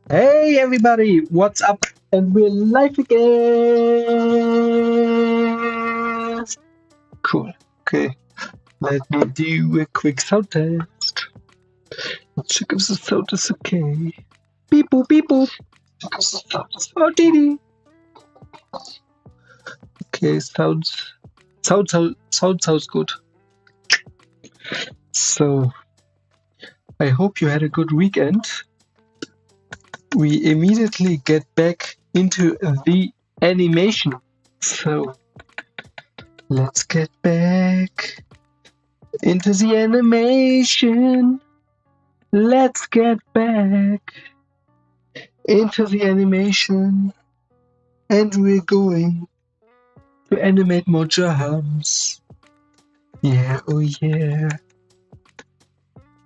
Hey everybody, what's up? And we're live again! Cool. Okay, let me do a quick sound test. Let's check if the sound is okay. Beep boop, beep boop. Check if the sound is dee. Okay, sounds good. So, I hope you had a good weekend. We immediately get back into the animation. So, let's get back into the animation. Let's get back into the animation. And we're going to animate more jumps. Yeah, oh yeah.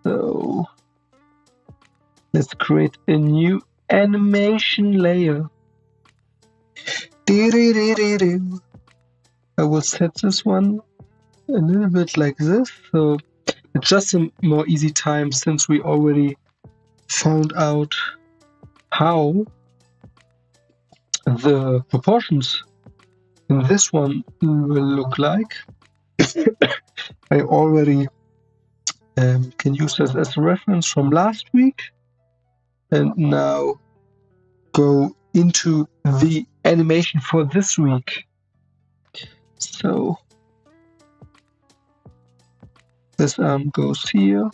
So, let's create a new animation layer. I will set this one a little bit like this. So, it's just a more easy time since we already found out how the proportions in this one will look like. I already can use this as a reference from last week and now go into the animation for this week. So this arm goes here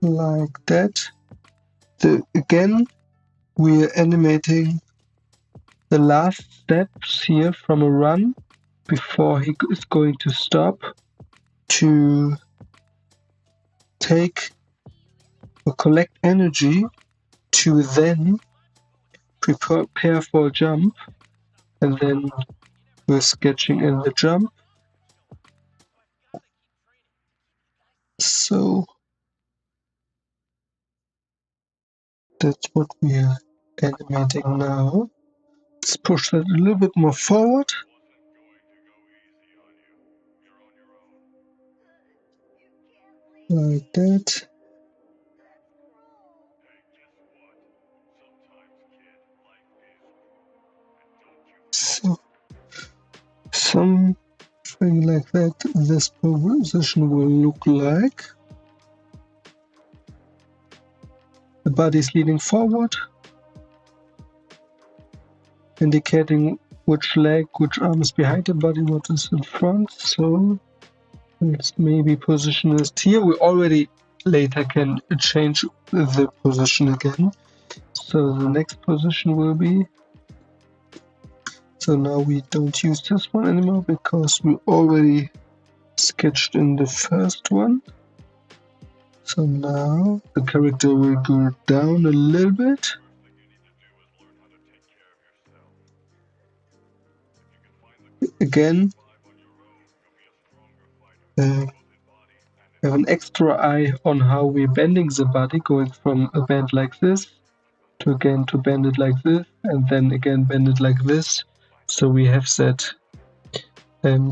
like that. Again, we are animating the last steps here from a run before he is going to stop to take or collect energy to then prepare for a jump, and then we're sketching in the jump. So that's what we are animating now. Let's push that a little bit more forward. Like that. So something like that this position will look like. The body is leaning forward, indicating which leg, which arm is behind the body, what is in front. So let's maybe position this here. We already later can change the position again. So the next position will be, so now we don't use this one anymore because we already sketched in the first one. So now the character will go down a little bit. Again, have an extra eye on how we're bending the body, going from a bend like this to bend it like this, and then again bend it like this. So we have that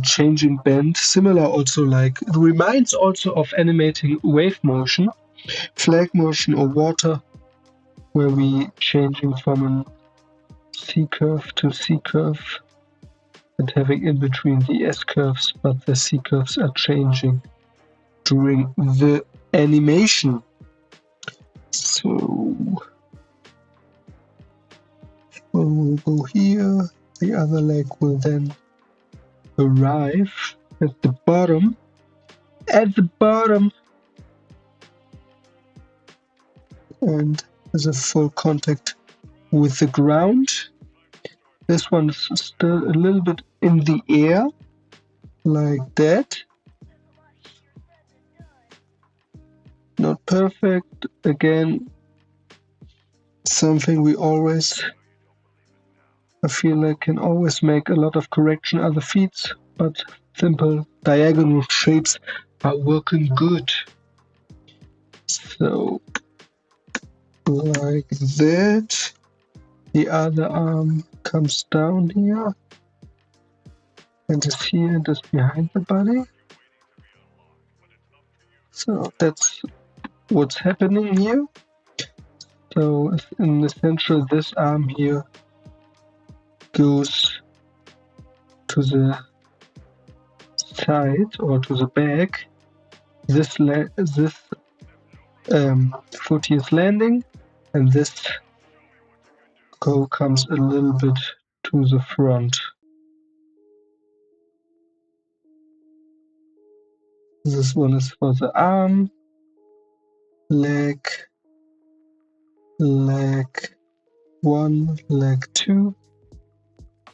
changing bend, similar also like, it reminds also of animating wave motion, flag motion or water, where we changing from a C curve to C curve and having in between the S curves, but the C curves are changing during the animation. So one will go here, the other leg will then arrive at the bottom, and has a full contact with the ground. This one is still a little bit in the air, like that. Not perfect. Again, something we always, I feel like, can always make a lot of correction other feats, but simple diagonal shapes are working good. So, like that. The other arm comes down here and is here and is behind the body. So that's what's happening here. So in the center, this arm here goes to the side or to the back. This foot here is landing, and this comes a little bit to the front. This one is for the arm, leg 1, leg 2,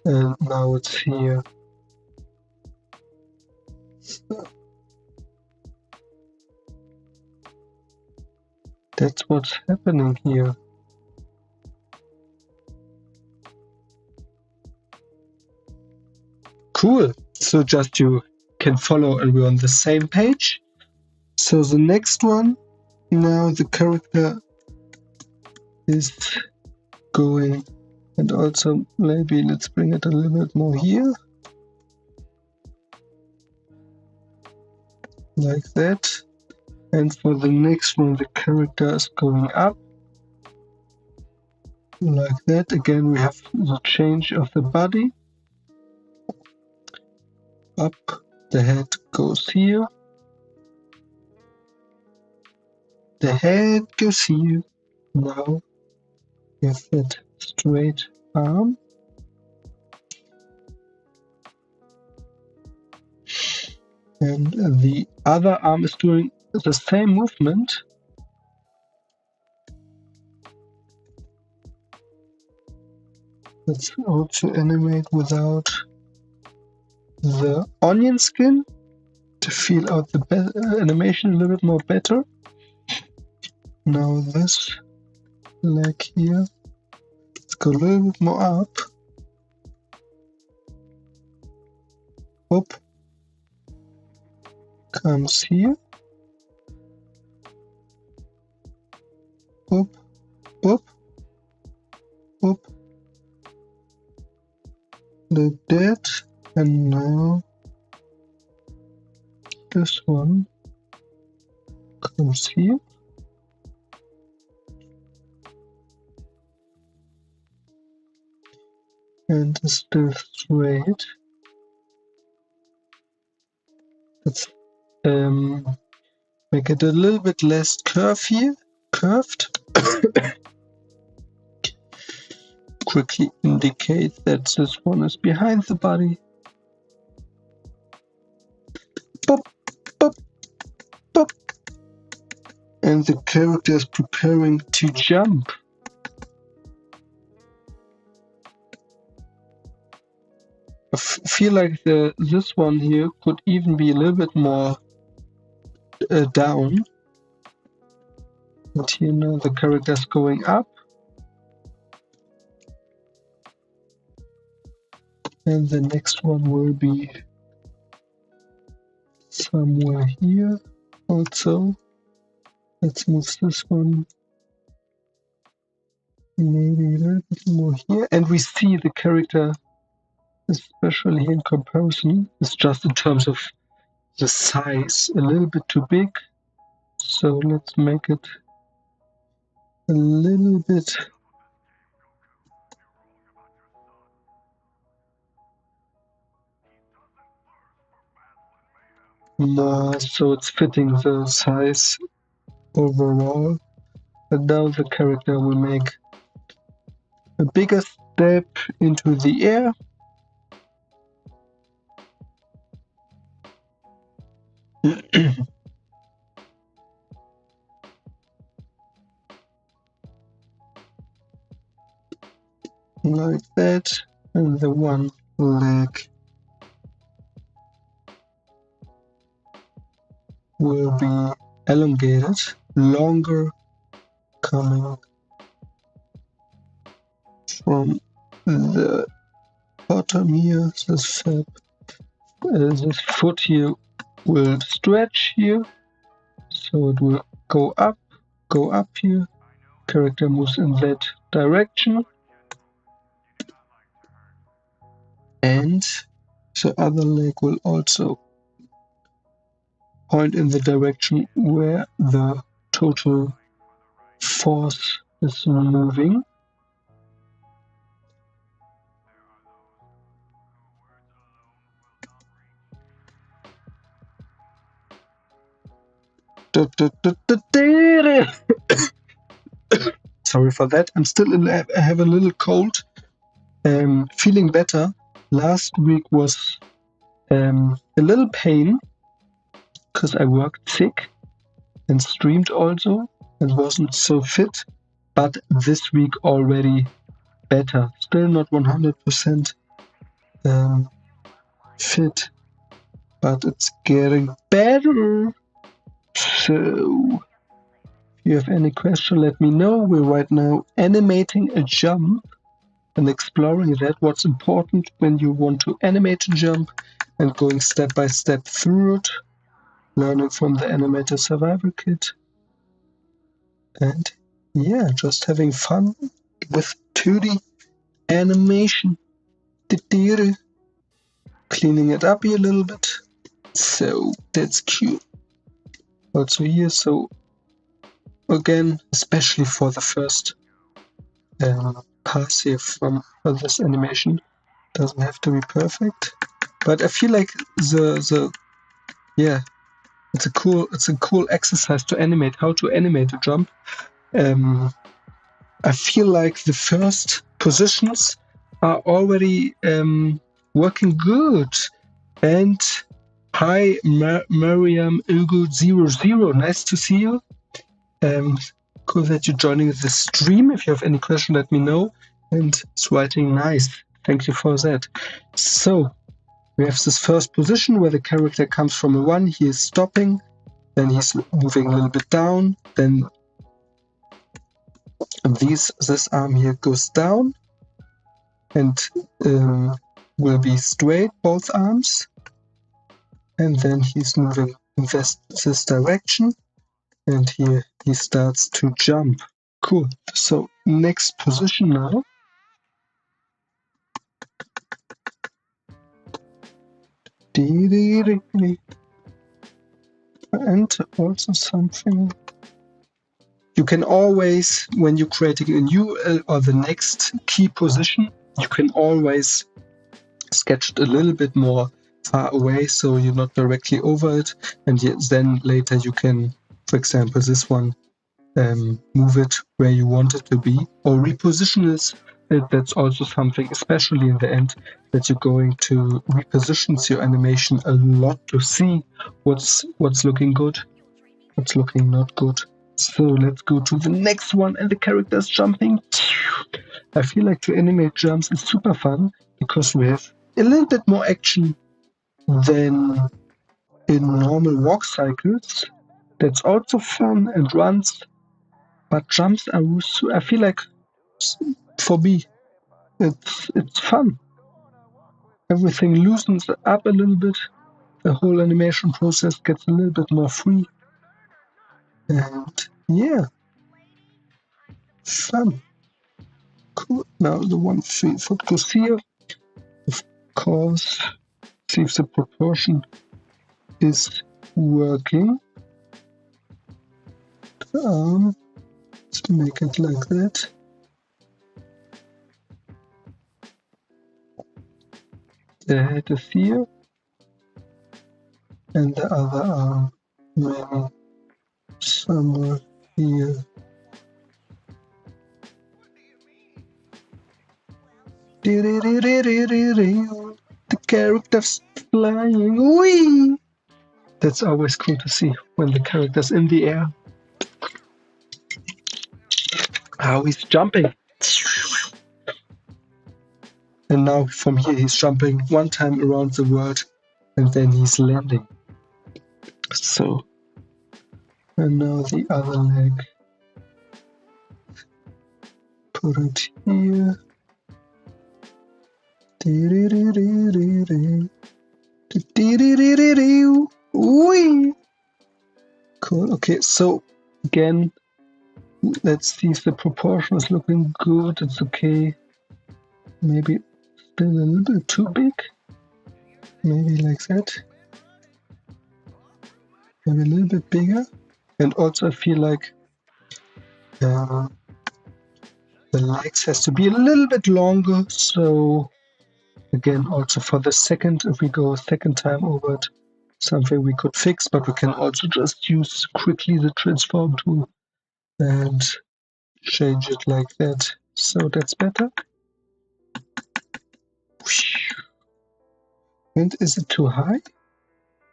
and now it's here. That's what's happening here. Cool. So just you can follow and we're on the same page. So the next one, now the character is going, and also maybe let's bring it a little bit more here. Like that. And for the next one, the character is going up. Like that. Again, we have the change of the body. Up, the head goes here. The head goes here. Now we have that straight arm. And the other arm is doing the same movement. Let's also animate without the onion skin to feel out the animation a little bit more better. Now this leg here, let's go a little bit more up. Up, comes here. Up, up, up, like that. And now this one comes here. And is still straight. Let's make it a little bit less curved. Quickly indicate that this one is behind the body. Pop, pop, pop. And the character is preparing to jump. I feel like this one here could even be a little bit more down. But here now the character is going up. And the next one will be somewhere here also. Let's move this one maybe a little bit more here. And we see the character, especially in comparison, is just in terms of the size a little bit too big. So let's make it a little bit more so it's fitting the size overall. But now the character will make a bigger step into the air. Like that, and the one leg will be elongated, longer, coming from the bottom here. This foot here will stretch here, so it will go up here. Character moves in that direction. And the other leg will also point in the direction where the total force is moving. Sorry for that. I have a little cold. Feeling better. Last week was a little pain because I worked sick and streamed also and wasn't so fit. But this week already better. Still not 100% fit, but it's getting better. So, if you have any question, let me know. We're right now animating a jump and exploring that, what's important when you want to animate a jump, and going step by step through it, learning from the Animator Survival Kit. And yeah, just having fun with 2D animation. Cleaning it up a little bit. So that's cute. Also here, so again, especially for the first pass here for this animation, doesn't have to be perfect. But I feel like it's a cool exercise to animate, how to animate a jump. I feel like the first positions are already working good. And hi, Mariam Ugu00, nice to see you. Cool that you're joining the stream. If you have any question, let me know. And it's writing nice. Thank you for that. So we have this first position where the character comes from a 1, he is stopping, then he's moving a little bit down, then this arm here goes down and will be straight, both arms, and then he's moving in this direction, and here he starts to jump. Cool. So next position now. And also something. You can always, when you're creating a new or the next key position, you can always sketch it a little bit more far away so you're not directly over it. And then later you can, for example, this one, move it where you want it to be, or reposition it. That's also something, especially in the end, that you're going to reposition your animation a lot to see what's looking good, what's looking not good. So let's go to the next one, and the character's jumping. I feel like to animate jumps is super fun because we have a little bit more action than in normal walk cycles. That's also fun, and runs. But jumps are, I feel like, for me, it's fun. Everything loosens up a little bit. The whole animation process gets a little bit more free. And yeah, fun. Cool. Now the 1 foot goes here. Of course, see if the proportion is working. Let's make it like that. The head is here, and the other arm maybe somewhere here. The character's flying. Whee! That's always cool to see when the character's in the air. How he's jumping. And now from here he's jumping 1 time around the world and then he's landing. So, and now the other leg. Put it here. Whee! Cool. Okay, so again, let's see if the proportion is looking good. It's okay. Maybe still a little bit too big. Maybe like that. Maybe a little bit bigger. And also I feel like The legs has to be a little bit longer, so again, also for the second, if we go a second time over it, something we could fix, but we can also just use quickly the transform tool and change it like that. So that's better. And is it too high?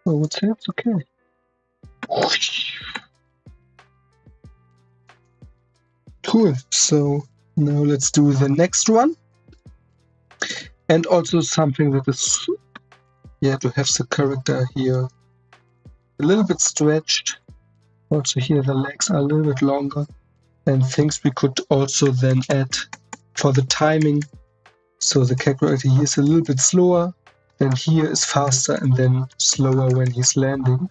I would say it's okay. Cool. So now let's do the next one. And also something that is, yeah, to have the character here a little bit stretched. Also here the legs are a little bit longer. And things we could also then add for the timing. So the character here is a little bit slower, then here is faster, and then slower when he's landing,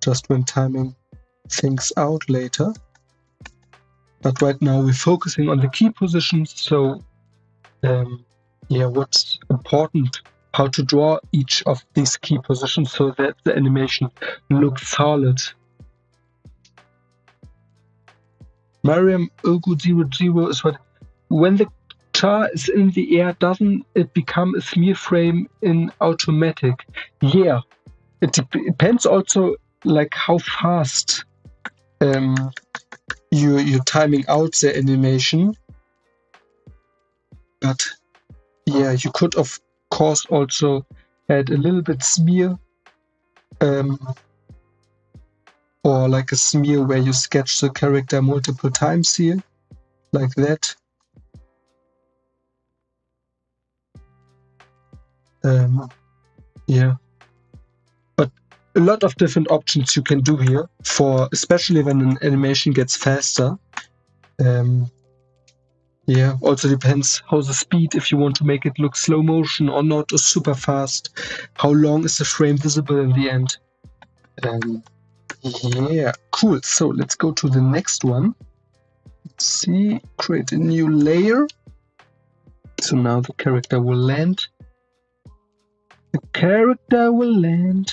just when timing things out later. But right now we're focusing on the key positions, so yeah, what's important, how to draw each of these key positions so that the animation looks solid. Mariam Ogu00 is what, when the char is in the air, doesn't it become a smear frame in automatic? Yeah, it depends also like how fast you're timing out the animation. But yeah, you could of course also add a little bit smear, or like a smear where you sketch the character multiple times here, like that. Yeah, but a lot of different options you can do here for, especially when an animation gets faster. Yeah, also depends how the speed, if you want to make it look slow motion or not, or super fast. How long is the frame visible in the end? Yeah, cool. So let's go to the next one. Let's see, create a new layer. So now the character will land. The character will land.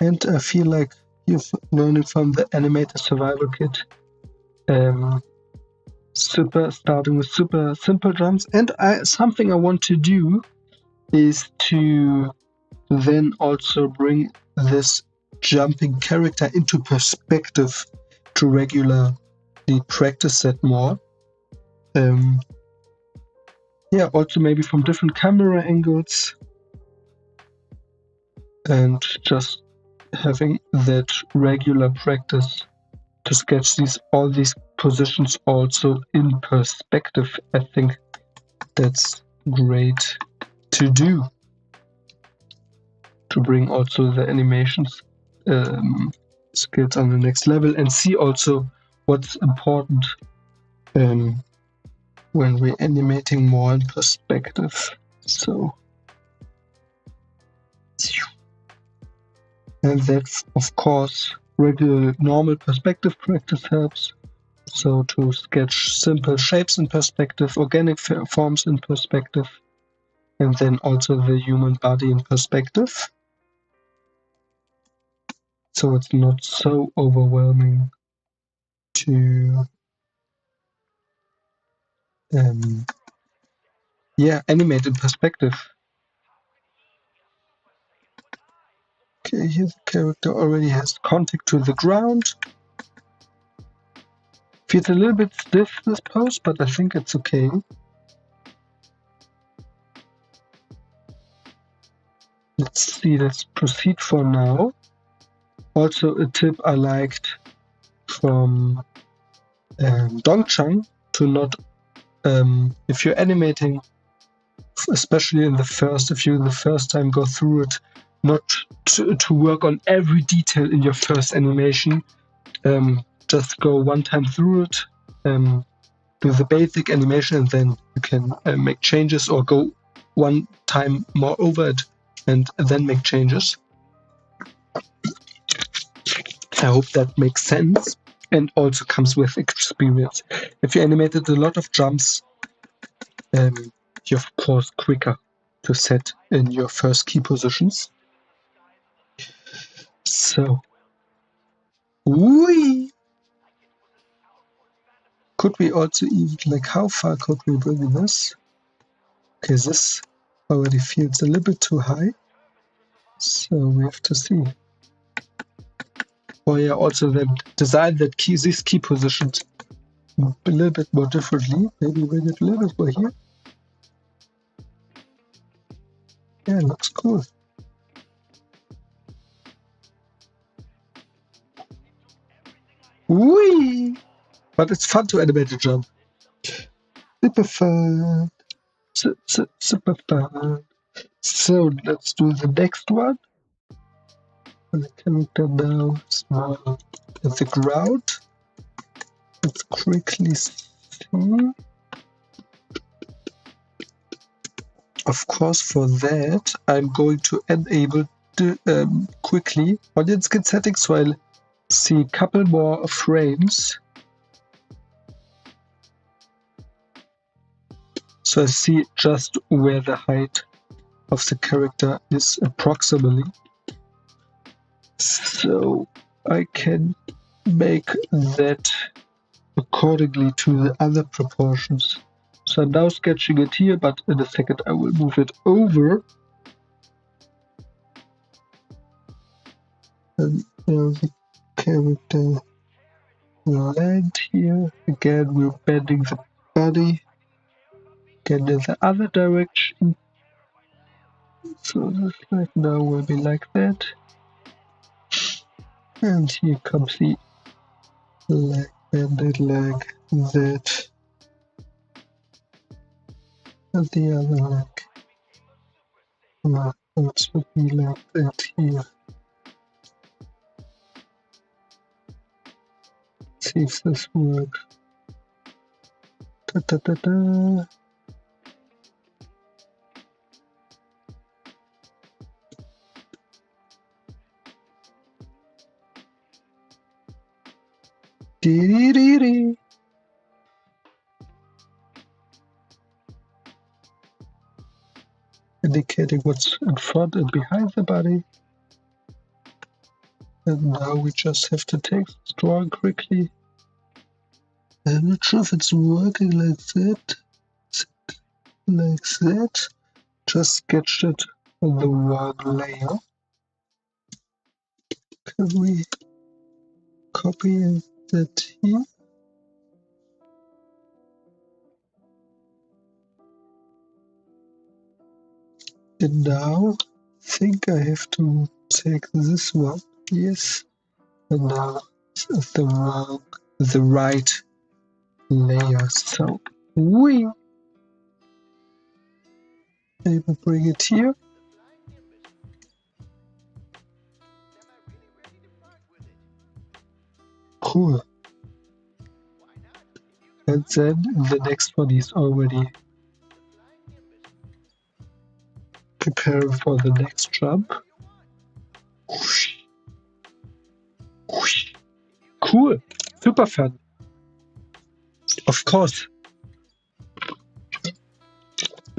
And I feel like you're learning from the Animator Survival Kit. Starting with super simple jumps. And something I want to do is to then also bring this jumping character into perspective to regularly practice that more. Yeah, also maybe from different camera angles, and just having that regular practice to sketch all these positions also in perspective. I think that's great to do, to bring also the animations skills on the next level, and see also what's important when we're animating more in perspective. So, and that, of course, regular normal perspective practice helps. So to sketch simple shapes in perspective, organic forms in perspective, and then also the human body in perspective. So it's not so overwhelming to animate in perspective. Okay, here the character already has contact to the ground. Feels a little bit stiff, this pose, but I think it's okay. Let's see, let's proceed for now. Also a tip I liked from Dongchang, to not, if you're animating, especially in the first, if you the first time go through it, not to work on every detail in your first animation. Just go one time through it, do the basic animation, and then you can make changes, or go one time more over it and then make changes. I hope that makes sense and also comes with experience. If you animated a lot of jumps, you're of course quicker to set in your first key positions. So, whee! Could we also even, like, how far could we bring this? Okay, this already feels a little bit too high. So we have to see. Oh yeah, also then design that these key positions a little bit more differently. Maybe bring it a little bit more here. Yeah, looks cool. Whee! But it's fun to animate a jump. Super fun. Super fun. So let's do the next one. The character now is more at the ground. Let's quickly see. Of course, for that, I'm going to enable quickly audience skin settings, so I'll see a couple more frames. So I see just where the height of the character is approximately. So I can make that accordingly to the other proportions. So I'm now sketching it here, but in a second I will move it over. And there's the character land here. Again, we're bending the body. Again, in the other direction. So this right now will be like that. And here comes the leg, bended leg, that. And the other leg. It would be like that here. See if this works. Da, da, da, da. Dee, dee, dee. Indicating what's in front and behind the body. And now we just have to take this drawing quickly. I'm not sure if it's working like that. Like that. Just sketched it on the wrong layer. Can we copy that here? And now I think I have to take this one. Yes. And now it's the right layer. So we maybe bring it here. Cool. And then the next one is already preparing for the next jump. Whoosh. Whoosh. Cool. Super fun. Of course.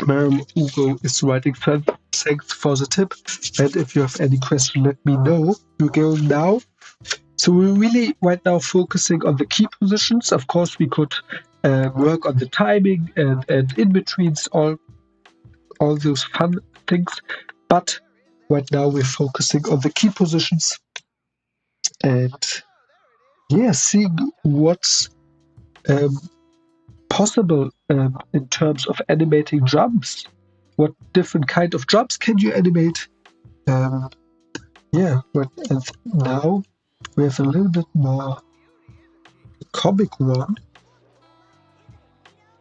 Ugo is writing thanks for the tip. And if you have any question, let me know. We're going now. So we're really right now focusing on the key positions. Of course, we could work on the timing and in-betweens, all those fun things. But right now we're focusing on the key positions. And yeah, seeing what's possible in terms of animating jumps. What different kind of jumps can you animate? Yeah, but now we have a little bit more comic one.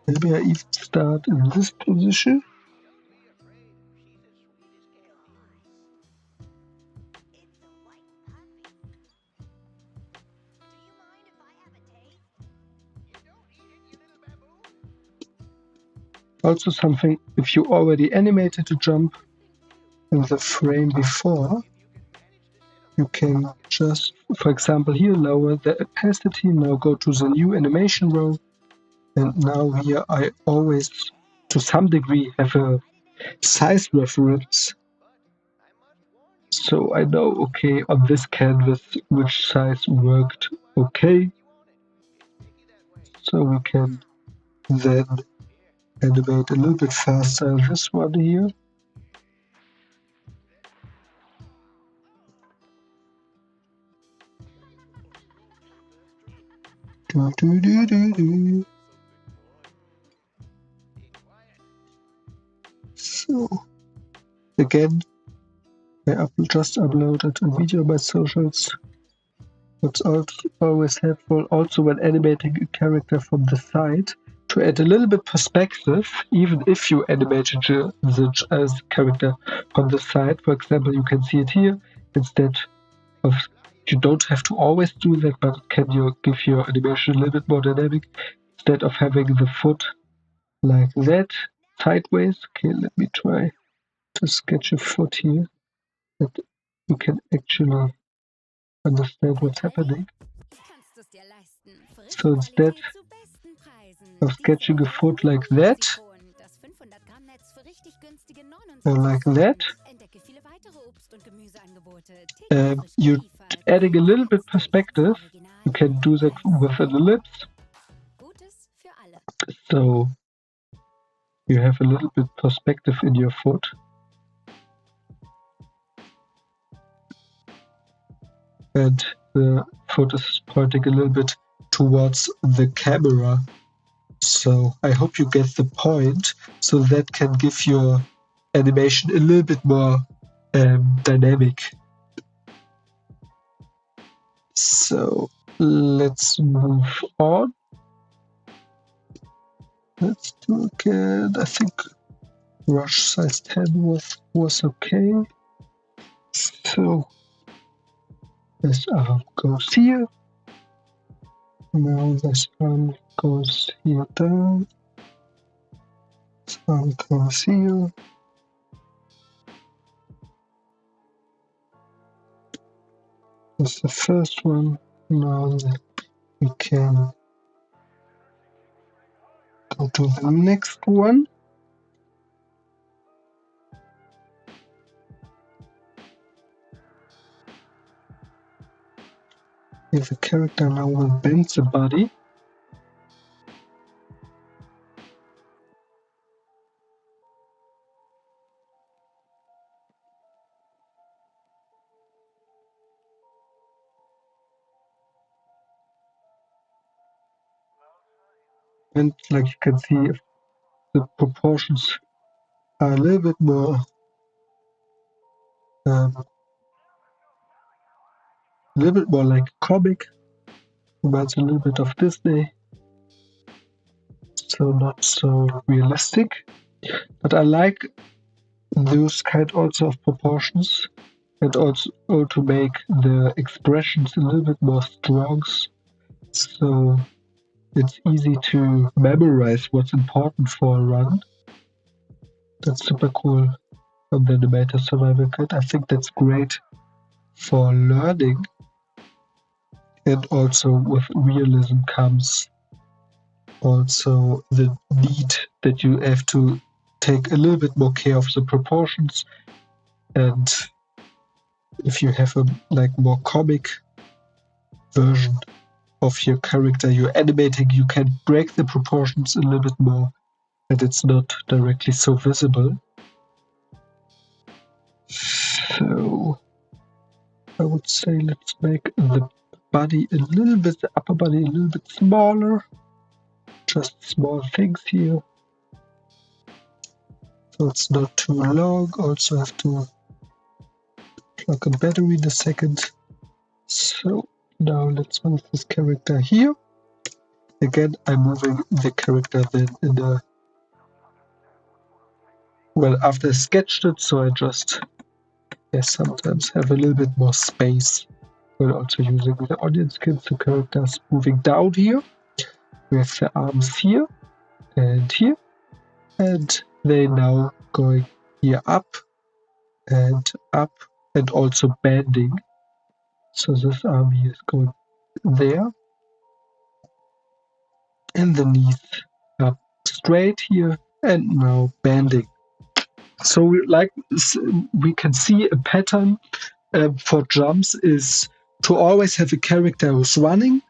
Maybe I even start in this position. Also something, if you already animated a jump in the frame before, you can just, for example, here lower the opacity, now go to the new animation row, and now here I always, to some degree, have a size reference. So I know, okay, on this canvas, which size worked okay. so we can then animate a little bit faster this one here. So again, I just uploaded a video by socials. It's always helpful also when animating a character from the side to add a little bit perspective, even if you animated the character from the side. For example, you can see it here. Instead of, you don't have to always do that, but can you give your animation a little bit more dynamic instead of having the foot like that sideways. Okay, let me try to sketch a foot here that you can actually understand what's happening. So instead of sketching a foot like that, or like that, you're adding a little bit perspective. You can do that with an ellipse. So you have a little bit perspective in your foot. And the foot is pointing a little bit towards the camera. So I hope you get the point. So that can give your animation a little bit more dynamic. So let's move on. Let's do again. I think brush size 10 was okay. So this arm goes here. Now this arm goes here down. This arm goes here. That's the first one. Now we can go to the next one. If the character now will bend the body. And like you can see, if the proportions are a little bit more like comic, reminds a little bit of Disney, so not so realistic. But I like those kind also of proportions, and also to make the expressions a little bit more strong, so it's easy to memorize what's important for a run. That's super cool from the Animator Survival Kit. I think that's great for learning, and also with realism comes also the need that you have to take a little bit more care of the proportions, and if you have a more comic version of your character you're animating, you can break the proportions a little bit more and it's not directly so visible. So I would say let's make the body a little bit, the upper body a little bit smaller. Just small things here. So it's not too long. Also have to plug a battery in a second. So now let's move this character here. Again, I'm moving the character then in a... Well, after I sketched it, so I just sometimes have a little bit more space. We're also using the onion skins, the characters moving down here. We have the arms here, and they now going here up, and also bending. So this arm here is going there, and the knees up straight here, and now bending. So we can see a pattern for jumps is to always have a character who's running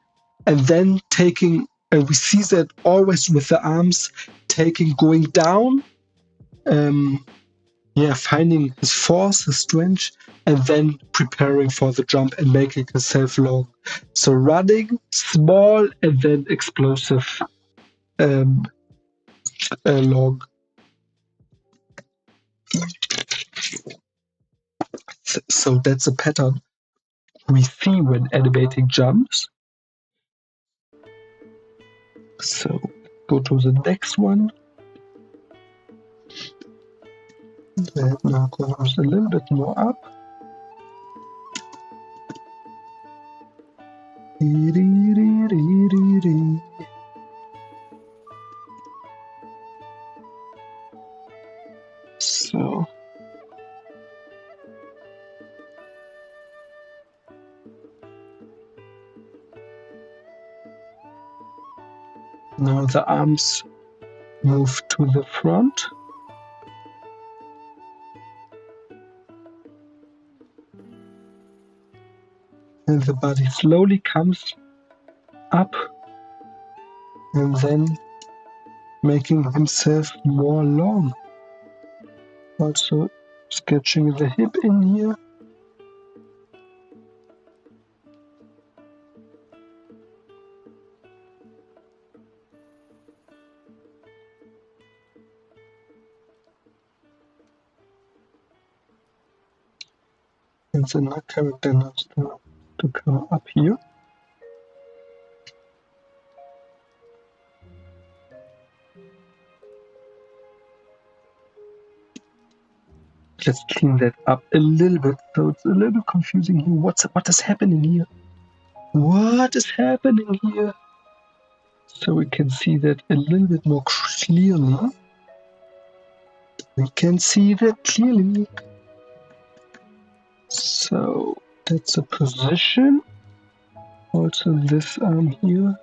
and then taking And we see that always with the arms going down, finding his force, his strength, and then preparing for the jump and making himself long. So running, small, and then explosive, long. So that's a pattern we see when animating jumps. So go to the next one. That now goes a little bit more up. So now the arms move to the front. And the body slowly comes up and then making himself more long. Also sketching the hip in here. And the character now starts to come up here. Let's clean that up a little bit, so it's a little bit confusing here. What is happening here? What is happening here? So we can see that a little bit more clearly. We can see that clearly. So that's a position. Also this arm here.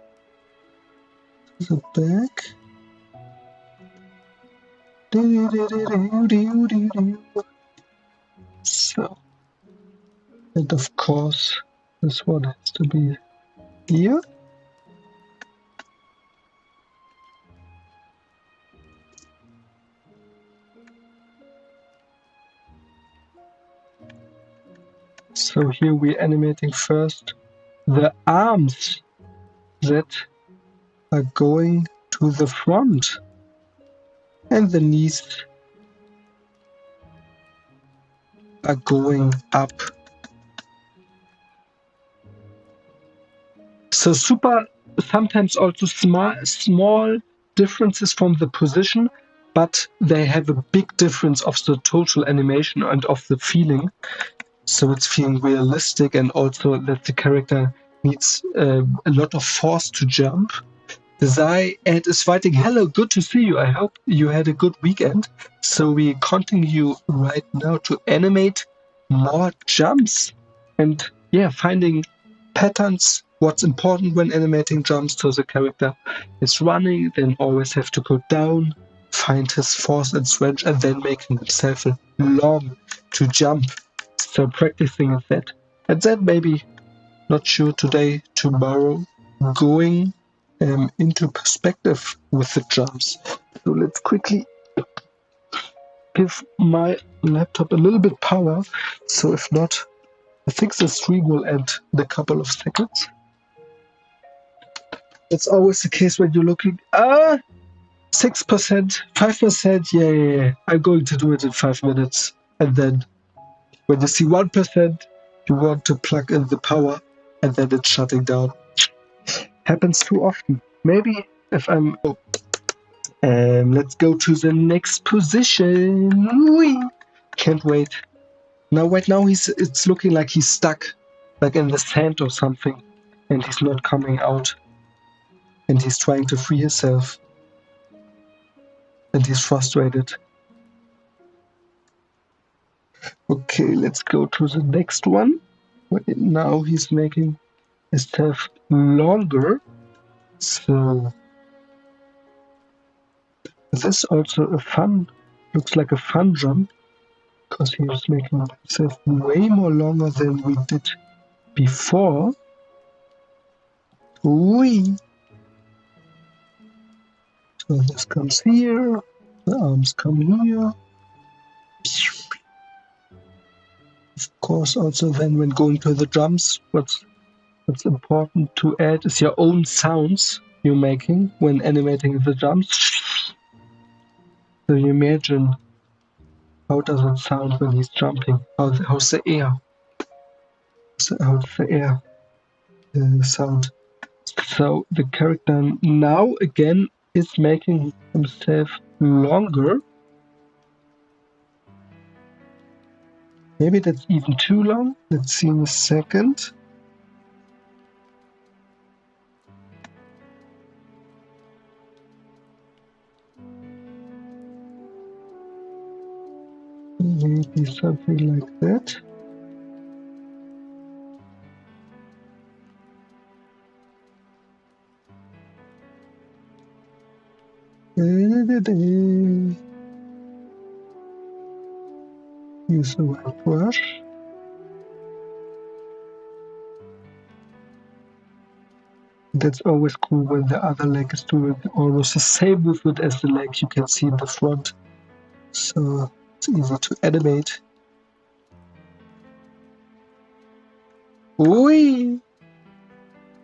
The back. So, and of course, this one has to be here. So here we're animating first the arms that are going to the front and the knees are going up. So sometimes also small differences from the position, but they have a big difference of the total animation and of the feeling. So it's feeling realistic, and also that the character needs a lot of force to jump. Zai and is fighting. Hello, good to see you. I hope you had a good weekend. So we continue right now to animate more jumps and finding patterns. What's important when animating jumps? So the character is running, then always have to go down, find his force and strength, and then making himself long to jump. So practicing that. And then maybe, not sure today, tomorrow, going into perspective with the jumps. So let's quickly give my laptop a little bit power. So if not, I think the stream will end in a couple of seconds. It's always the case when you're looking, 6%, 5%, yeah. I'm going to do it in 5 minutes. And then when you see 1%, you want to plug in the power, and then it's shutting down. Happens too often. Maybe if I'm... let's go to the next position. Whee! Can't wait. Now, right now, it's looking like he's stuck, like in the sand or something, and he's not coming out. And he's trying to free himself. And he's frustrated. Okay, let's go to the next one. Now he's making himself longer. So this also looks like a fun jump, because he was making himself way more longer than we did before. Whee! So this comes here, the arms come here. Of course, also then when going to the drums, what's important to add is your own sounds you're making when animating the drums. So you imagine how does it sound when he's jumping? How's the air? How's the air sound? So the character now again is making himself longer. Maybe that's even too long. Let's see in a second. Maybe something like that. Use the white brush. That's always cool when the other leg is doing almost the same movement as the leg you can see in the front. So it's easy to animate. Whee!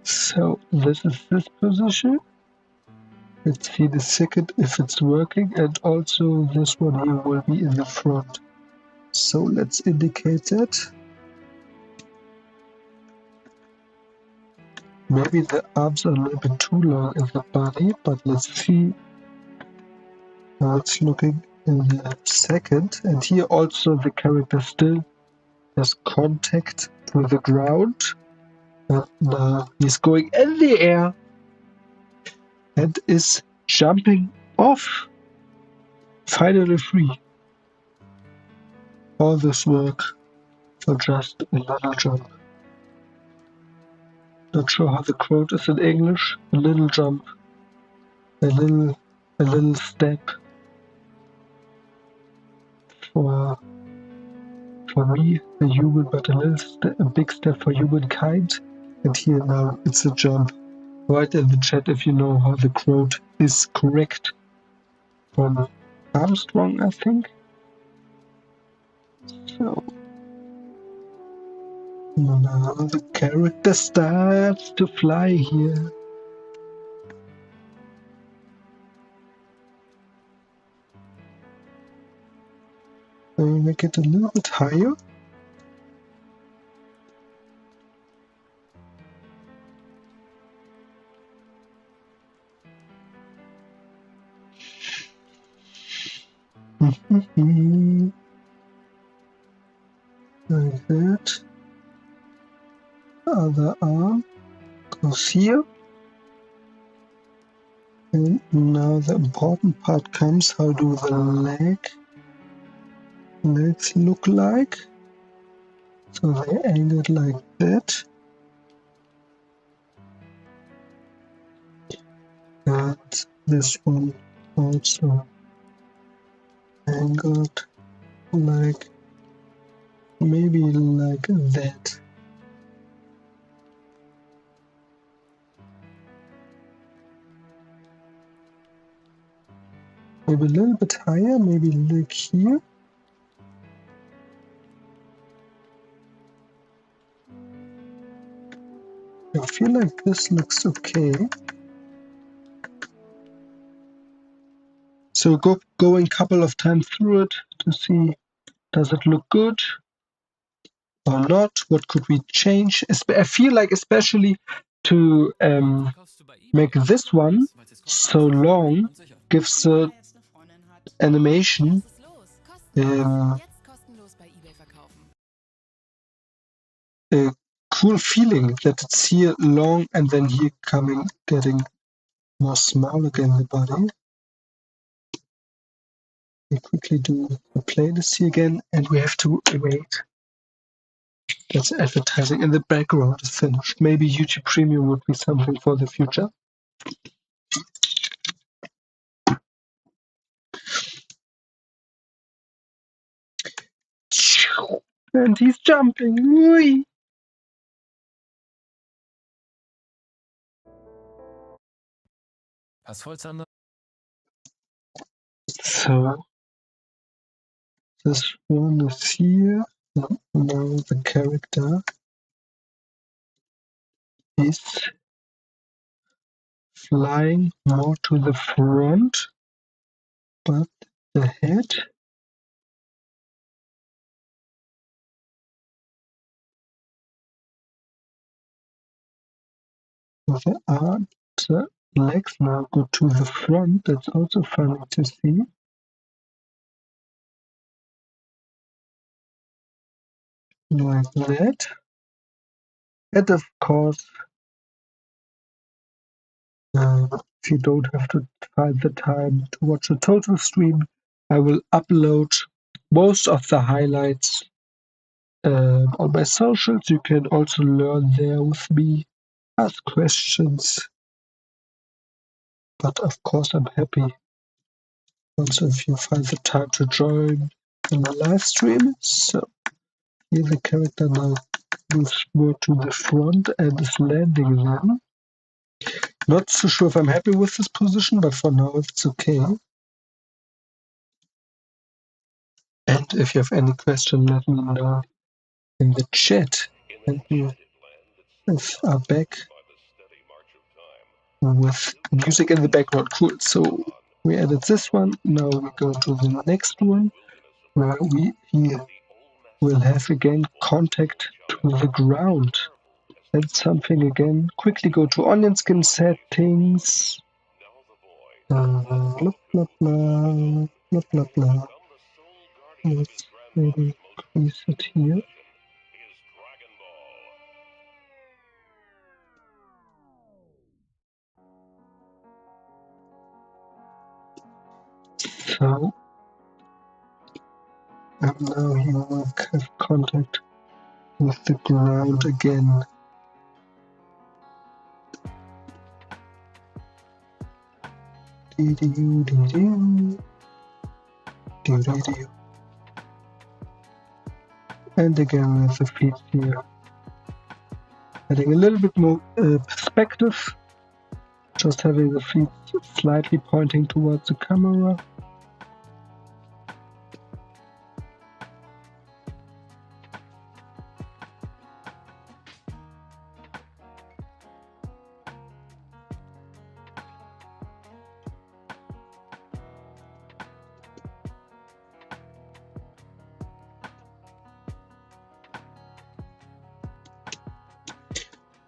So this is this position. Let's see the second if it's working, and also this one here will be in the front. So let's indicate that. Maybe the arms are a little bit too long in the body, but let's see how it's looking in the second. And here also the character still has contact with the ground. And now he's going in the air and is jumping off. Finally free. All this work for just a little jump. Not sure how the quote is in English. A little jump. A little step for me, a human, but a big step for humankind. And here now it's a jump. Write in the chat if you know how the quote is correct. From Armstrong, I think. So now the character starts to fly here. I will make it a little bit higher. Like that. Other arm goes here. And now the important part comes. How do the legs look like? So they angled like that. And this one also angled like maybe like that. Maybe a little bit higher, maybe like here. I feel like this looks okay. So going a couple of times through it to see, does it look good or not? What could we change? I feel like especially to make this one so long gives the animation a cool feeling that it's here long and then here getting more small again the body. We quickly do the playlist here again, and we have to wait. That's advertising in the background is finished. Maybe YouTube Premium would be something for the future. And he's jumping. Whee! So this one is here. Now the character is flying more to the front, but the head the legs now go to the front. That's also funny to see. Like that. And of course, if you don't have to find the time to watch a total stream, I will upload most of the highlights on my socials. You can also learn there with me, ask questions. But of course, I'm happy also if you find the time to join in the live stream. So here the character now moves more to the front and is landing then. Not so sure if I'm happy with this position, but for now it's okay. And if you have any question, let me know in the chat. And we are back with music in the background. Cool. So we added this one. Now we go to the next one, where we here will have again contact to the ground. And something again. Quickly go to onion skin settings. Blah, blah, blah, blah, blah, blah. Let's maybe increase it here. So, and now he will have contact with the ground again. And again with the feet here. Adding a little bit more perspective. Just having the feet slightly pointing towards the camera.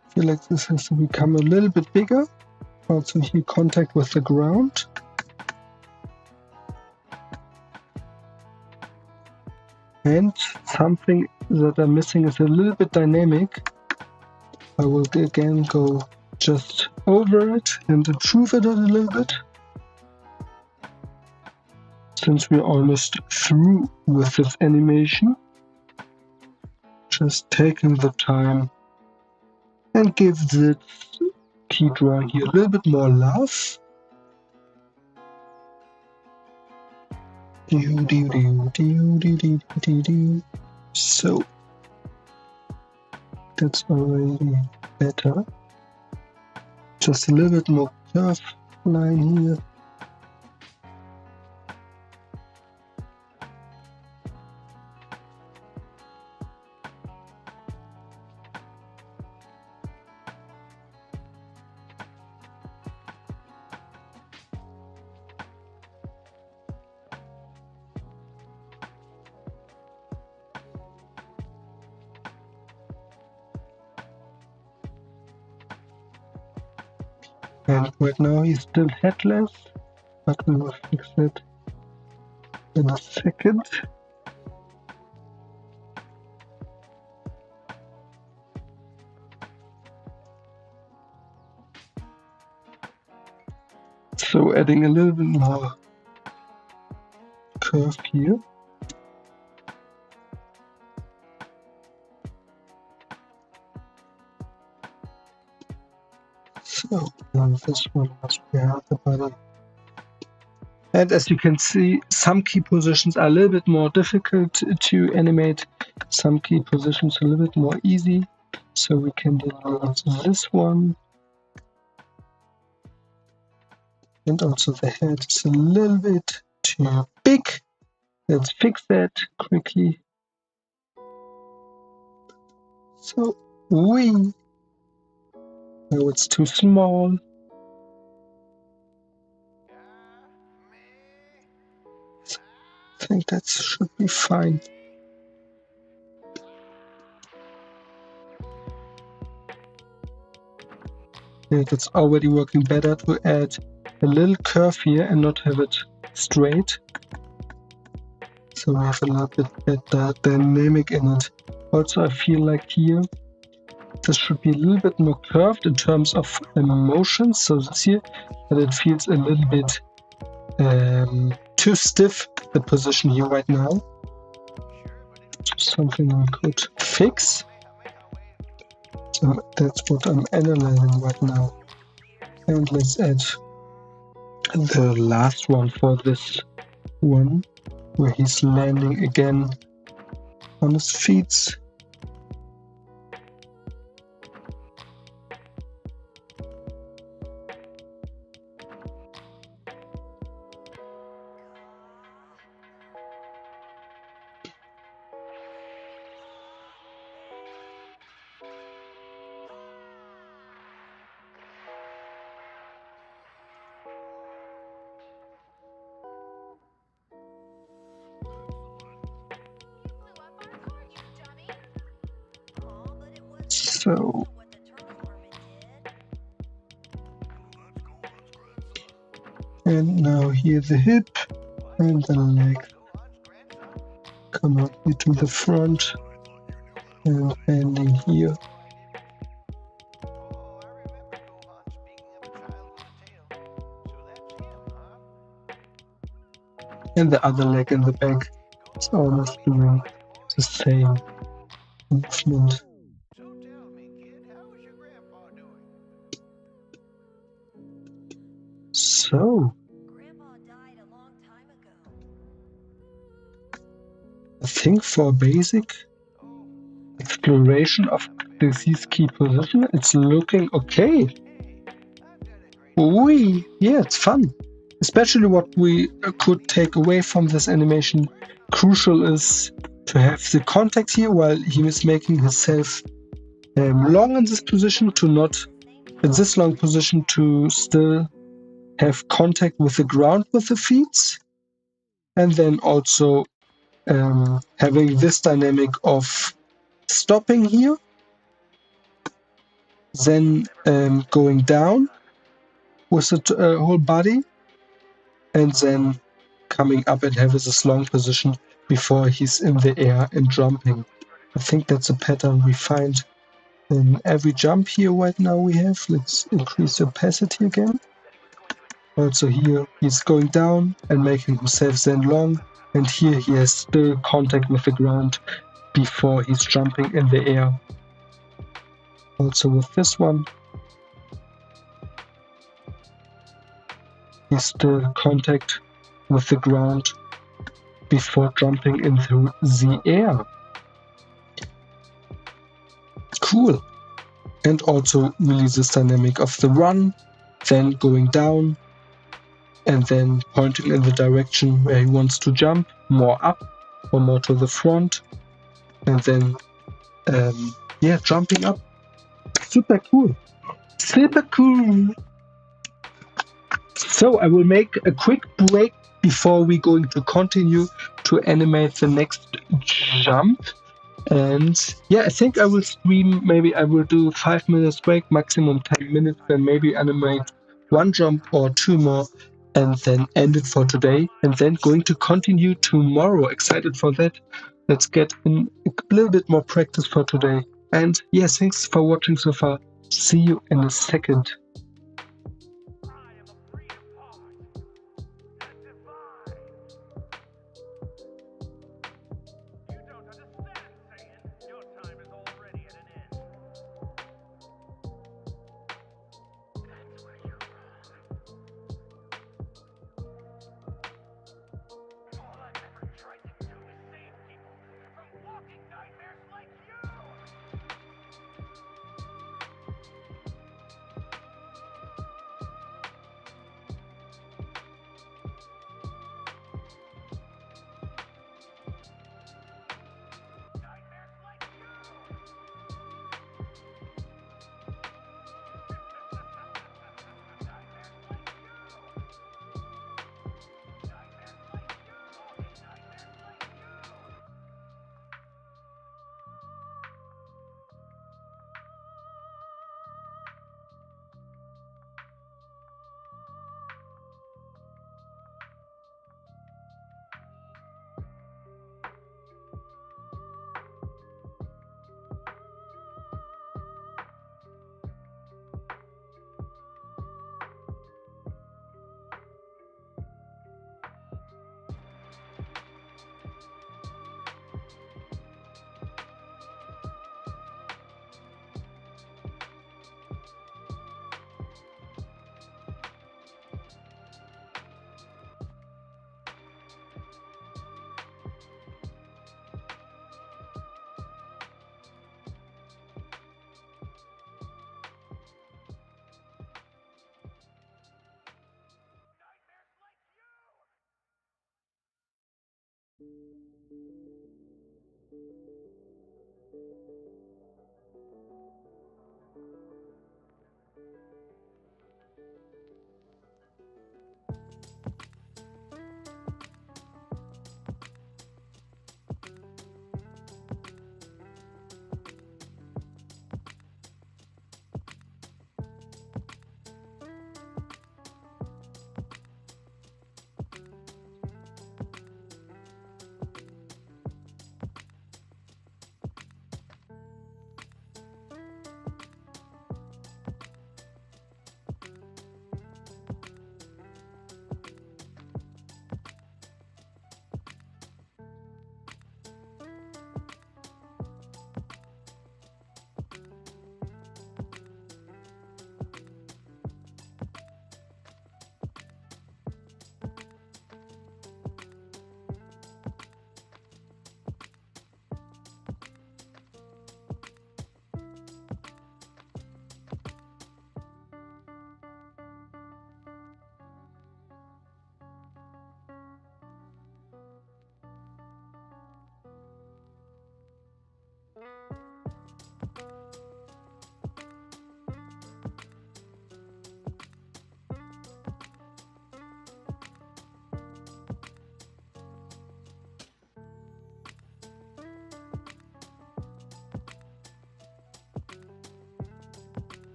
I feel like this has to become a little bit bigger. Also here contact with the ground. And something that I'm missing is a little bit dynamic. I will again go just over it and improve it a little bit. Since we're almost through with this animation. Just taking the time and give this key drawing here a little bit more love. So that's already better. Just a little bit more curve line here. And right now he's still headless, but we will fix it in a second. So adding a little bit more curve here. So now this one must be behind the body. And as you can see, some key positions are a little bit more difficult to animate. Some key positions are a little bit more easy. So we can delete this one. And also the head is a little bit too big. Let's fix that quickly. So, now it's too small. I think that should be fine. Yeah, that's already working better to add a little curve here and not have it straight. So we have a little bit better dynamic in it. Also, I feel like here this should be a little bit more curved in terms of motion. So see that it feels a little bit too stiff, the position here right now. Something we could fix. So that's what I'm analyzing right now. And let's add the last one for this one, where he's landing again on his feet. So and now here the hip and the leg come up here to the front and bending here. And the other leg in the back is almost doing the same movement. So I think for basic exploration of this key position, it's looking okay. Yeah, it's fun. Especially what we could take away from this animation. Crucial is to have the contact here while he is making himself long in this position, to not in this long position to still have contact with the ground with the feet, and then also having this dynamic of stopping here, then going down with the whole body, and then coming up and have this long position before he's in the air and jumping. I think that's a pattern we find in every jump here right now we have. Let's increase the opacity again. Also here he's going down and making himself then long, and here he has still contact with the ground before he's jumping in the air. Also with this one, he's still contact with the ground before jumping into the air. Cool. And also really this dynamic of the run, then going down, and then pointing in the direction where he wants to jump, more up or more to the front, and then jumping up. Super cool. Super cool. So I will make a quick break before we're going to continue to animate the next jump. And yeah, I think I will stream, maybe I will do 5 minutes break, maximum 10 minutes, then maybe animate one jump or two more, and then end it for today. And then going to continue tomorrow. Excited for that. Let's get in a little bit more practice for today. And yeah, thanks for watching so far. See you in a second.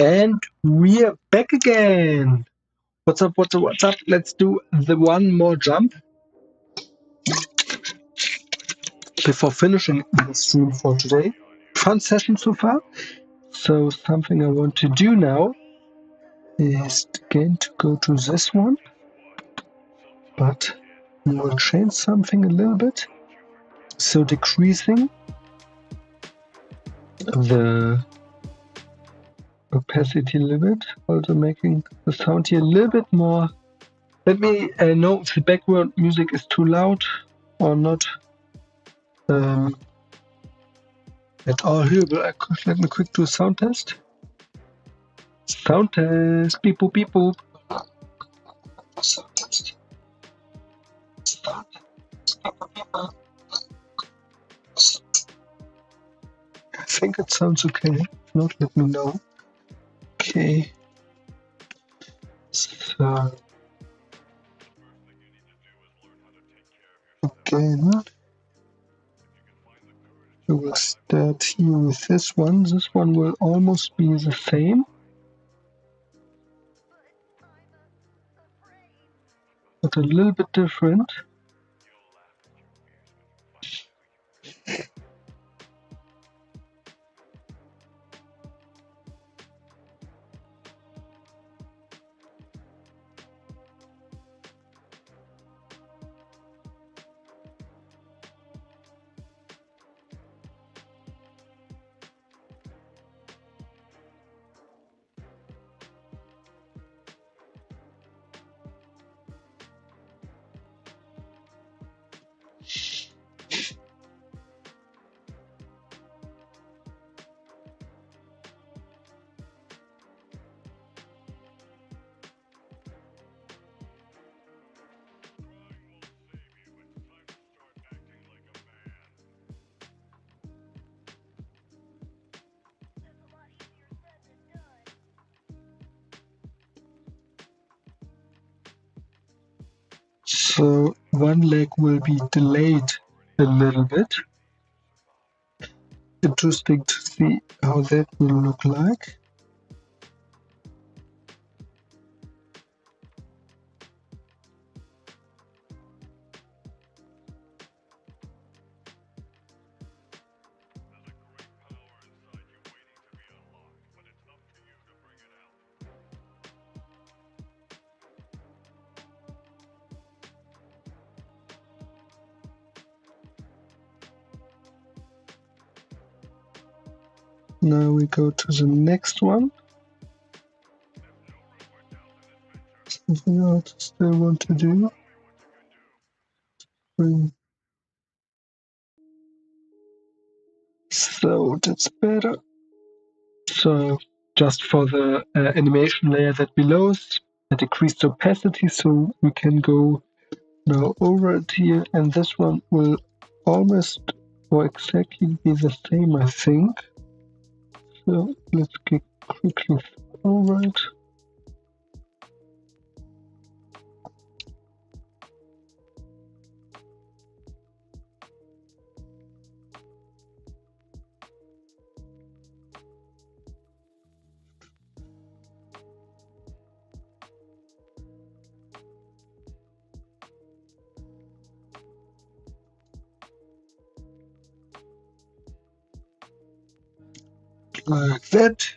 And we're back again. What's up? Let's do the one more jump before finishing the stream for today. Fun session so far. So something I want to do now is again to go to this one, but we will change something a little bit. So decreasing the opacity a little bit, also making the sound here a little bit more. Let me know if the background music is too loud or not at all here. Let me quick do a sound test. Sound test. Beep boop beep boop. Sound test. Sound. I think it sounds okay. If not, let me know. Okay. So again, we will start here with this one. This one will almost be the same, but a little bit different. So one leg will be delayed a little bit. Interesting to see how that will look like. Now we go to the next one. Something else I still want to do. So that's better. So just for the animation layer that below, I decreased the opacity so we can go now over it here, and this one will almost or exactly be the same, I think. So let's get quickly over it. Like that.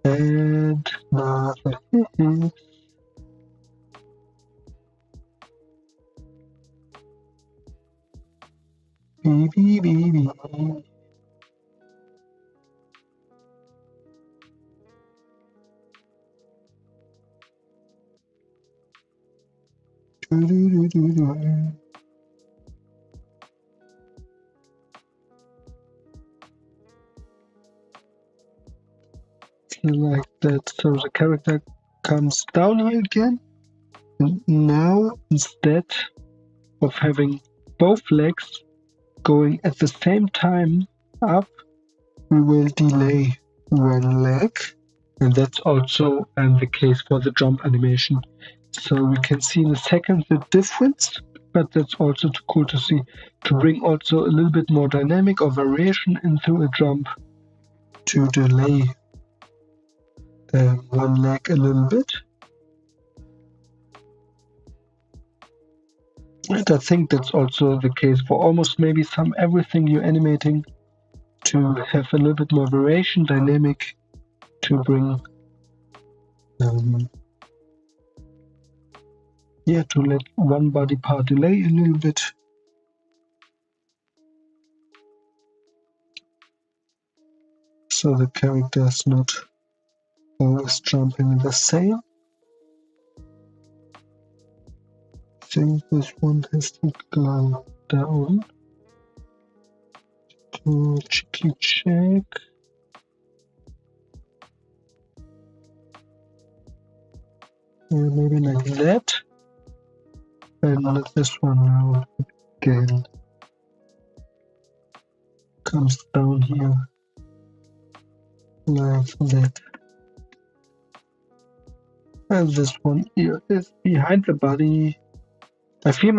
And now the baby. Like that. So the character comes down here again. And now instead of having both legs going at the same time up, we will delay one leg. And that's also the case for the jump animation. So we can see in a second the difference, but that's also too cool to see, to bring also a little bit more dynamic or variation into a jump, to delay one leg a little bit. And I think that's also the case for almost maybe everything you're animating, to have a little bit more variation, dynamic, to bring, to let one body part delay a little bit. So the character is not always jumping in the same. I think this one has to go down. To check. Maybe like that. And this one now again comes down here like that. And this one here is behind the body. I feel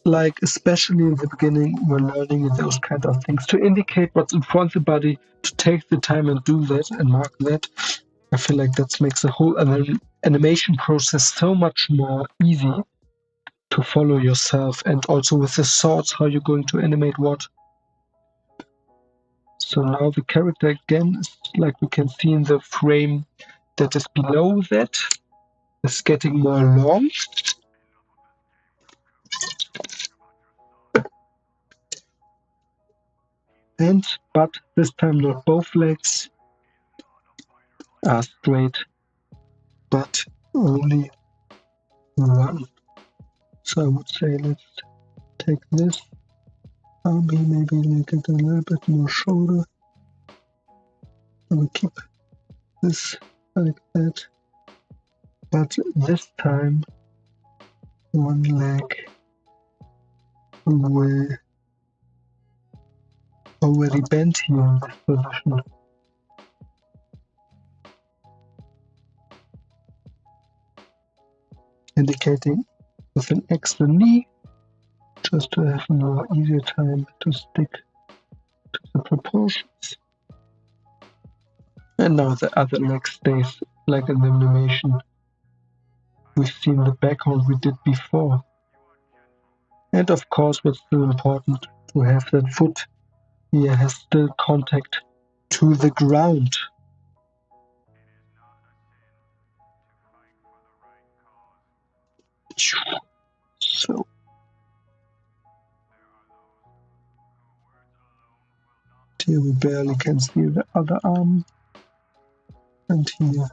like especially in the beginning, we're learning those kind of things to indicate what's in front of the body, to take the time and do that and mark that. I feel like that makes the whole animation process so much more easy to follow yourself, and also with the thoughts how you're going to animate what. So now the character again is, like we can see in the frame that is below that, is getting more long. But this time not both legs are straight, but only one. So I would say let's take this army, maybe make it a little bit more shoulder. And we keep this like that. But this time one leg will already bent here in this position. Indicating with an extra knee, just to have a more easier time to stick to the proportions. And now the other leg stays like in the animation. We've seen the background we did before. And of course, what's still important, to have that foot here has still contact to the ground. So here we barely can see the other arm, and here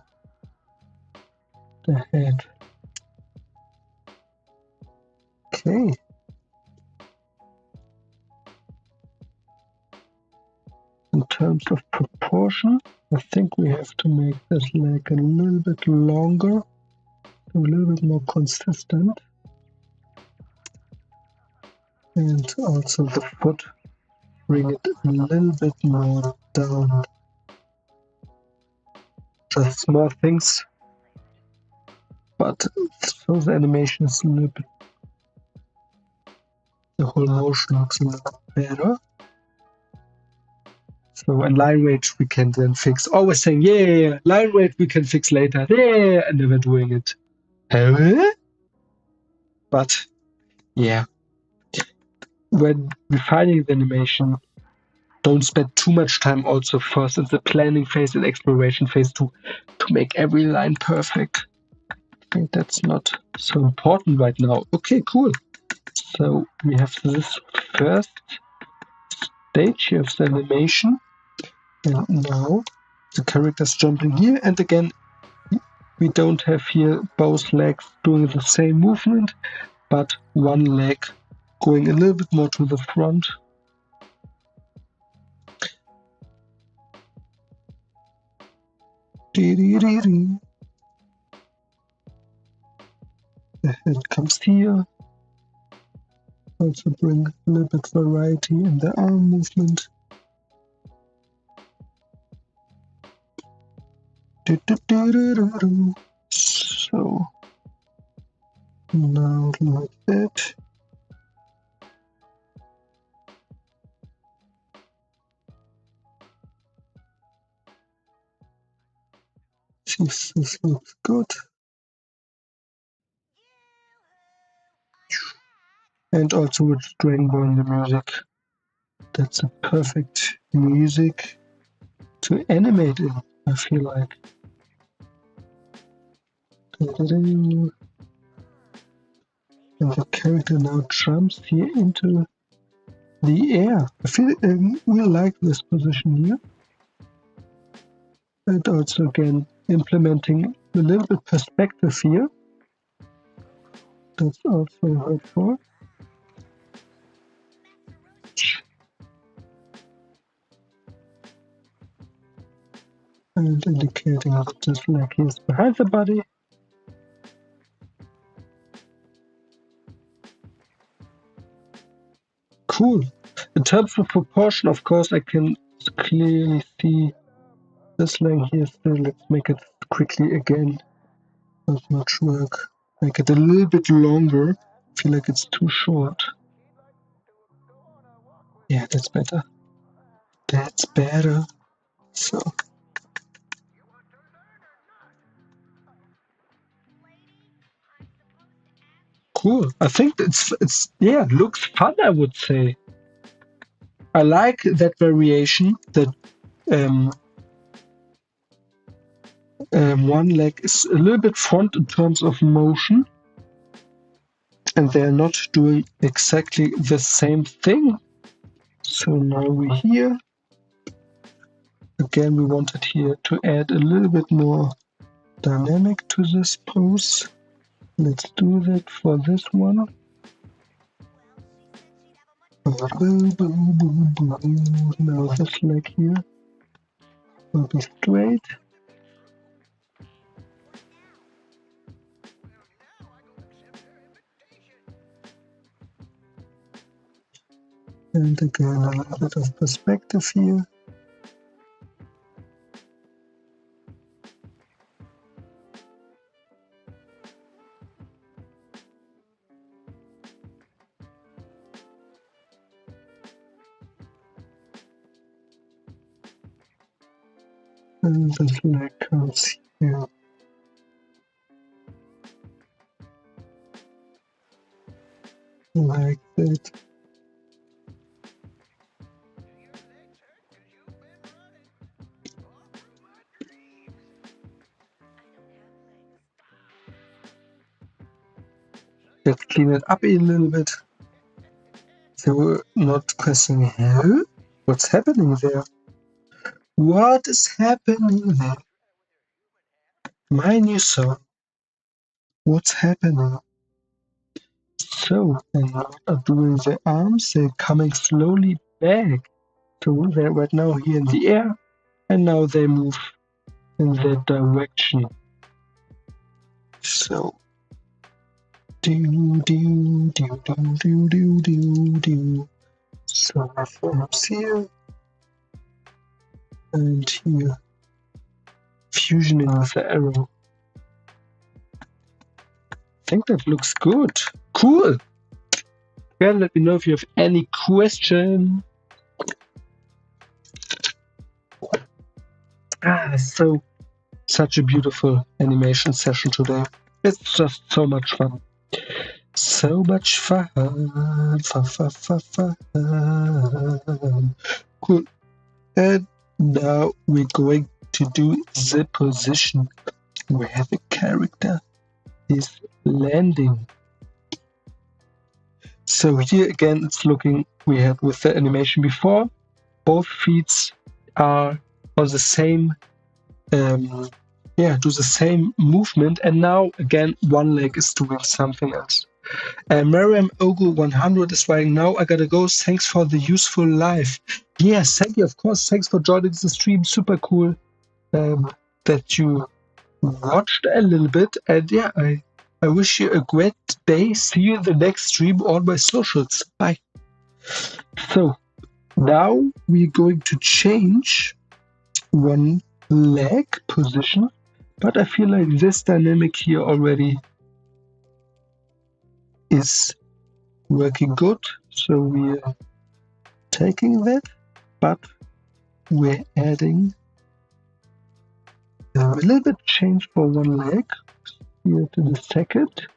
the head. Okay. In terms of proportion, I think we have to make this leg a little bit longer, a little bit more consistent. And also the foot, bring it a little bit more down. Just small things, but so the animation is a little bit, the whole motion looks a little better. So, and line rate we can then fix. Always saying, yeah, line rate we can fix later. Yeah, and never doing it. But yeah, when refining the animation, don't spend too much time also first in the planning phase and exploration phase to make every line perfect. I think that's not so important right now. Okay, cool. So we have this first stage of the animation, and now the character's jumping here, and again we don't have here both legs doing the same movement, but one leg going a little bit more to the front. The head comes here. Also bring a little bit variety in the arm movement. So now like that. See if this looks good. And also with Dragon Ball in the music. That's a perfect music to animate in, I feel like. And the character now jumps here into the air. I feel we like this position here. And also again implementing a little bit perspective here. That's also helpful. And indicating that this leg is behind the body. Cool. In terms of proportion, of course, I can clearly see this leg here still. Let's make it quickly again. Not much work. Make it a little bit longer. I feel like it's too short. Yeah, that's better. That's better. So. Cool. I think it's yeah, it looks fun, I would say. I like that variation that one leg is a little bit front in terms of motion, and they're not doing exactly the same thing. So now we're here. Again, we wanted here to add a little bit more dynamic to this pose. Let's do that for this one. Now this leg here will be straight. And again, a little bit of perspective here. And this leg comes here. Like that. Let's clean it up a little bit. So we're not questioning, huh? What's happening there? What is happening there? My new song. What's happening? So, and now are doing the arms, they're coming slowly back. So they're right now here in the air, and now they move in that direction. So, do. So my arms here, and here, fusioning with the arrow. I think that looks good. Cool. Yeah, let me know if you have any question. So such a beautiful animation session today. It's just so much fun. So much fun. Fun. Cool. And now we're going to do the position where the character is landing. So here again, it's looking, we had with the animation before, both feet are on the same, do the same movement. And now again, one leg is doing something else. Mariam Ogu 100 is writing, now I gotta go. Thanks for the useful live. Yes, thank you, of course. Thanks for joining the stream. Super cool that you watched a little bit. And yeah, I wish you a great day. See you in the next stream on my socials. Bye. So now we're going to change one leg position, but I feel like this dynamic here already is working good. So we're taking that, but we're adding A little bit change for one leg. Here to the second.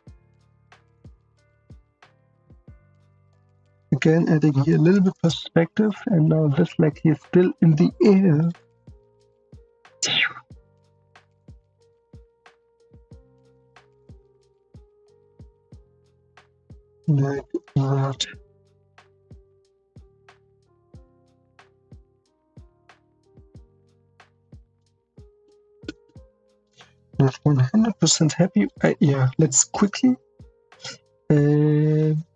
Again, adding here a little bit perspective, and now this leg here is still in the air. Like that. Not 100% happy. Yeah, let's quickly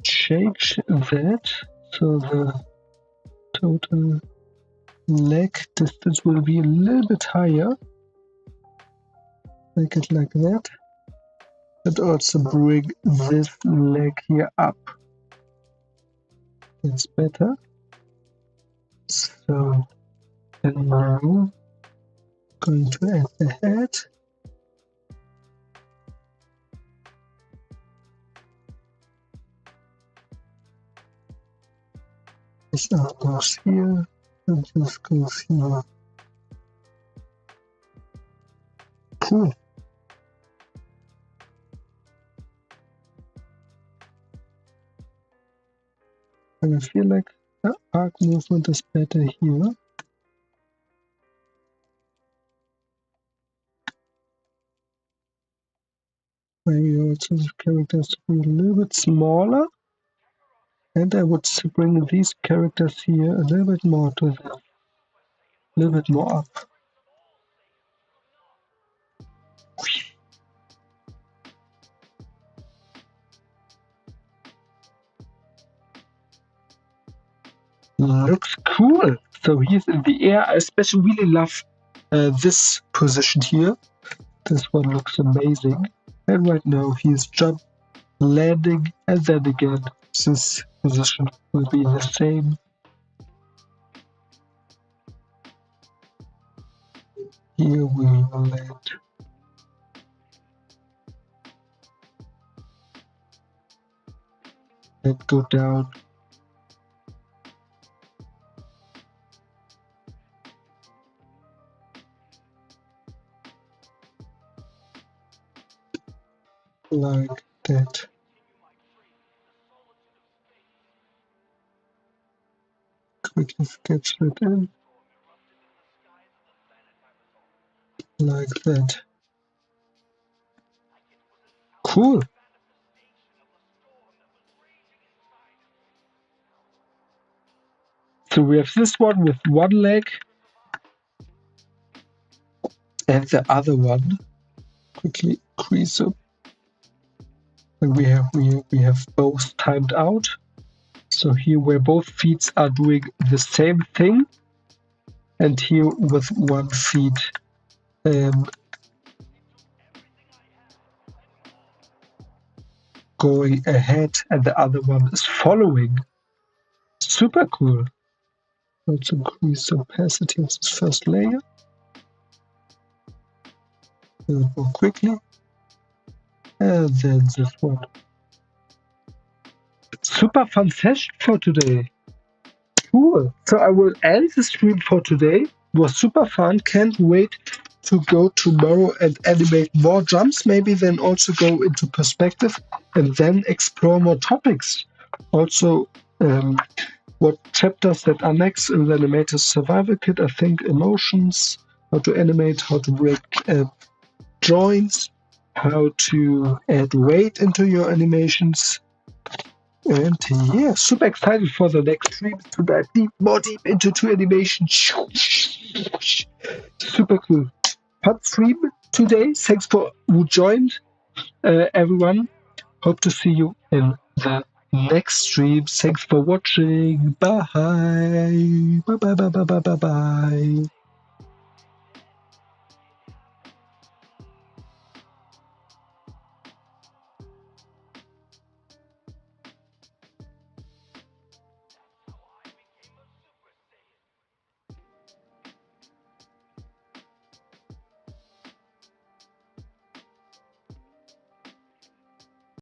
change that so the total leg distance will be a little bit higher. Make it like that. And also bring this leg here up. That's better. So, and now going to add the head. This now goes here, and this goes here. Cool. And I feel like the arc movement is better here. Maybe also the characters to be a little bit smaller. And I would bring these characters here a little bit more to them. A little bit more up. Looks cool. So he's in the air. I especially really love this position here. This one looks amazing. And right now he's landing, and then again this position will be the same. Here we will land. And go down. Like that. Quickly sketch that in. Like that. Cool. So we have this one with one leg and the other one. Quickly increase it. And we have both timed out. So here where both feet are doing the same thing, and here with one feet going ahead and the other one is following. Super cool. Let's increase the opacity of this first layer. A little more quickly. And then this one. Super fun session for today. Cool. So I will end the stream for today. It was super fun. Can't wait to go tomorrow and animate more jumps. Maybe then also go into perspective and then explore more topics. Also, what chapters that are next in the Animator's Survival Kit. I think emotions, how to animate, how to break joints, how to add weight into your animations. And yeah, super excited for the next stream to dive more deep into animation. Super cool. Fun stream today. Thanks for who joined, everyone. Hope to see you in the next stream. Thanks for watching. Bye. Bye. Bye. Bye. Bye. Bye. Bye. Bye.